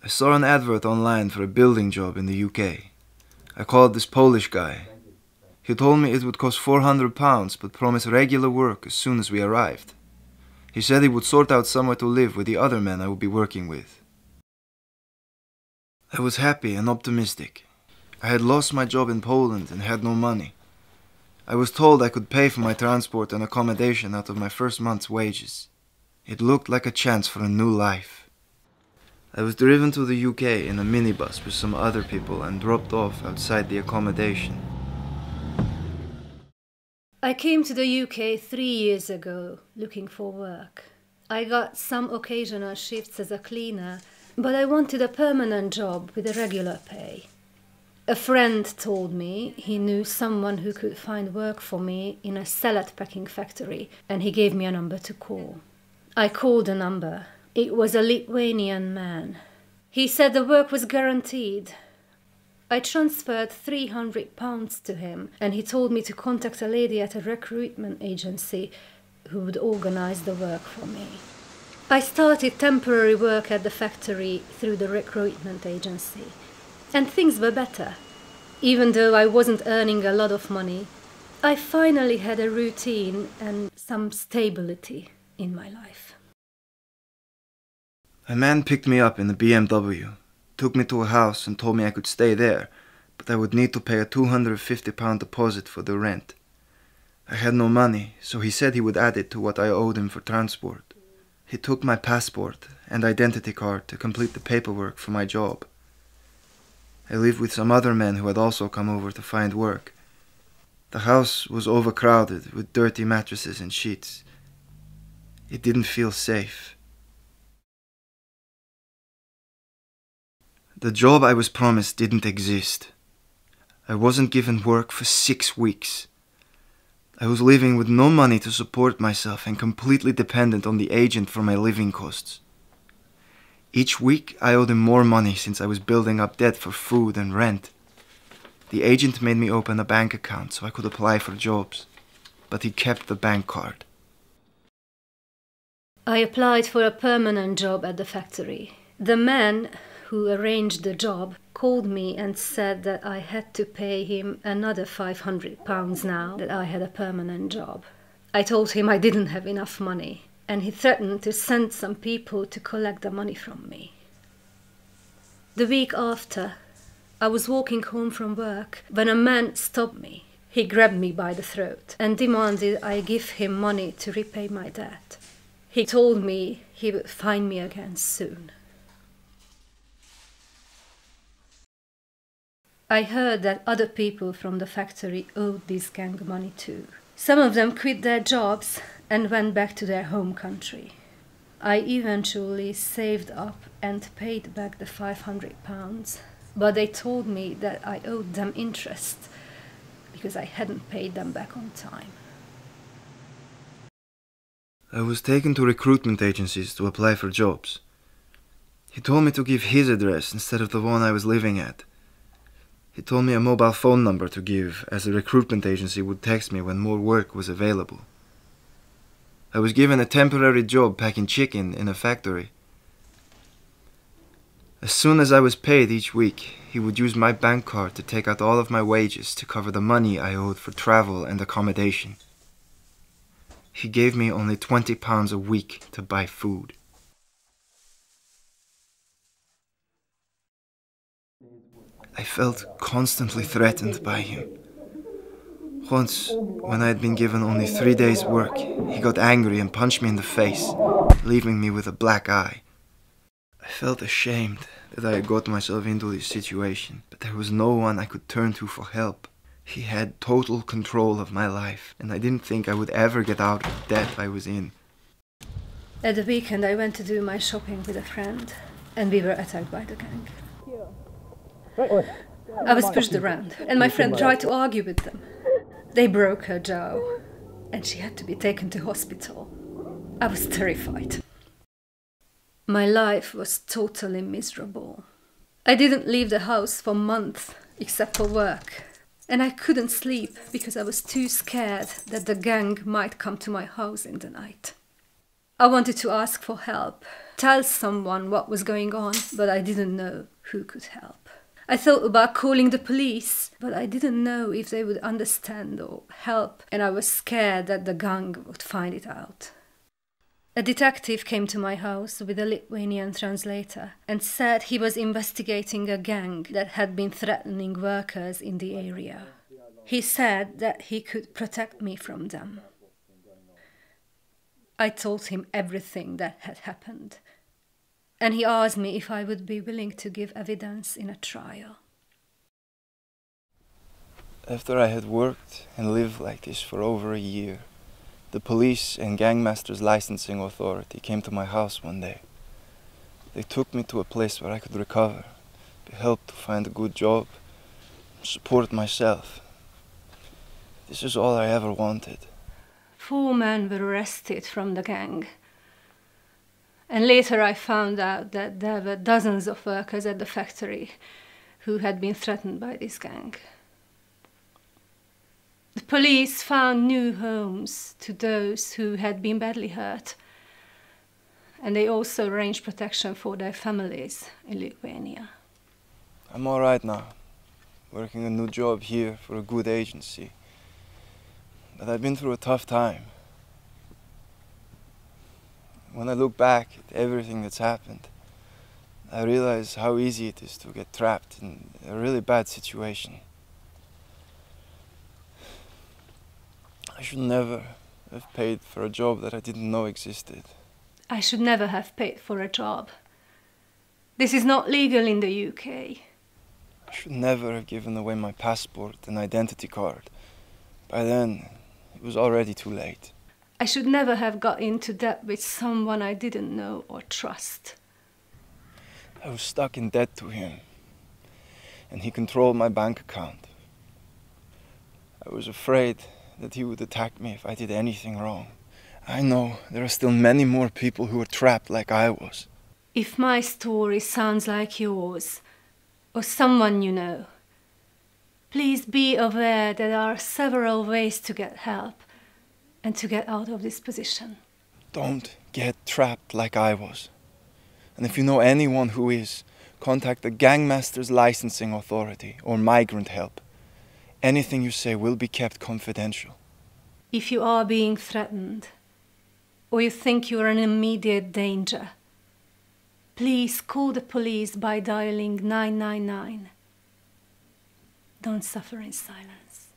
I saw an advert online for a building job in the UK. I called this Polish guy. He told me it would cost £400 but promised regular work as soon as we arrived. He said he would sort out somewhere to live with the other men I would be working with. I was happy and optimistic. I had lost my job in Poland and had no money. I was told I could pay for my transport and accommodation out of my first month's wages. It looked like a chance for a new life. I was driven to the UK in a minibus with some other people and dropped off outside the accommodation. I came to the UK 3 years ago looking for work. I got some occasional shifts as a cleaner, but I wanted a permanent job with a regular pay. A friend told me he knew someone who could find work for me in a salad packing factory, and he gave me a number to call. I called the number. It was a Lithuanian man. He said the work was guaranteed. I transferred £300 to him, and he told me to contact a lady at a recruitment agency who would organize the work for me. I started temporary work at the factory through the recruitment agency, and things were better. Even though I wasn't earning a lot of money, I finally had a routine and some stability in my life. A man picked me up in a BMW, took me to a house and told me I could stay there, but I would need to pay a £250 deposit for the rent. I had no money, so he said he would add it to what I owed him for transport. He took my passport and identity card to complete the paperwork for my job. I lived with some other men who had also come over to find work. The house was overcrowded with dirty mattresses and sheets. It didn't feel safe. The job I was promised didn't exist. I wasn't given work for 6 weeks. I was living with no money to support myself and completely dependent on the agent for my living costs. Each week I owed him more money since I was building up debt for food and rent. The agent made me open a bank account so I could apply for jobs, but he kept the bank card. I applied for a permanent job at the factory. The man who arranged the job called me and said that I had to pay him another £500 now that I had a permanent job. I told him I didn't have enough money, and he threatened to send some people to collect the money from me. The week after, I was walking home from work when a man stopped me. He grabbed me by the throat and demanded I give him money to repay my debt. He told me he would find me again soon. I heard that other people from the factory owed this gang money too. Some of them quit their jobs and went back to their home country. I eventually saved up and paid back the £500, but they told me that I owed them interest because I hadn't paid them back on time. I was taken to recruitment agencies to apply for jobs. He told me to give his address instead of the one I was living at. He told me a mobile phone number to give, as the recruitment agency would text me when more work was available. I was given a temporary job packing chicken in a factory. As soon as I was paid each week, he would use my bank card to take out all of my wages to cover the money I owed for travel and accommodation. He gave me only £20 a week to buy food. I felt constantly threatened by him. Once, when I had been given only 3 days' work, he got angry and punched me in the face, leaving me with a black eye. I felt ashamed that I had got myself into this situation, but there was no one I could turn to for help. He had total control of my life, and I didn't think I would ever get out of the debt I was in. At the weekend I went to do my shopping with a friend, and we were attacked by the gang. I was pushed around, and my friend tried to argue with them. They broke her jaw, and she had to be taken to hospital. I was terrified. My life was totally miserable. I didn't leave the house for months, except for work. And I couldn't sleep because I was too scared that the gang might come to my house in the night. I wanted to ask for help, tell someone what was going on, but I didn't know who could help. I thought about calling the police, but I didn't know if they would understand or help, and I was scared that the gang would find it out. A detective came to my house with a Lithuanian translator and said he was investigating a gang that had been threatening workers in the area. He said that he could protect me from them. I told him everything that had happened, and he asked me if I would be willing to give evidence in a trial. After I had worked and lived like this for over a year, the police and Gangmasters Licensing Authority came to my house one day. They took me to a place where I could recover, be helped to find a good job, support myself. This is all I ever wanted. 4 men were arrested from the gang. And later I found out that there were dozens of workers at the factory who had been threatened by this gang. The police found new homes to those who had been badly hurt, and they also arranged protection for their families in Lithuania. I'm all right now, working a new job here for a good agency. But I've been through a tough time. When I look back at everything that's happened, I realize how easy it is to get trapped in a really bad situation. I should never have paid for a job that I didn't know existed. I should never have paid for a job. This is not legal in the UK. I should never have given away my passport and identity card. By then, it was already too late. I should never have got into debt with someone I didn't know or trust. I was stuck in debt to him, and he controlled my bank account. I was afraid that he would attack me if I did anything wrong. I know there are still many more people who are trapped like I was. If my story sounds like yours, or someone you know, please be aware there are several ways to get help and to get out of this position. Don't get trapped like I was. And if you know anyone who is, contact the Gangmasters Licensing Authority or Migrant Help. Anything you say will be kept confidential. If you are being threatened, or you think you are in immediate danger, please call the police by dialing 999. Don't suffer in silence.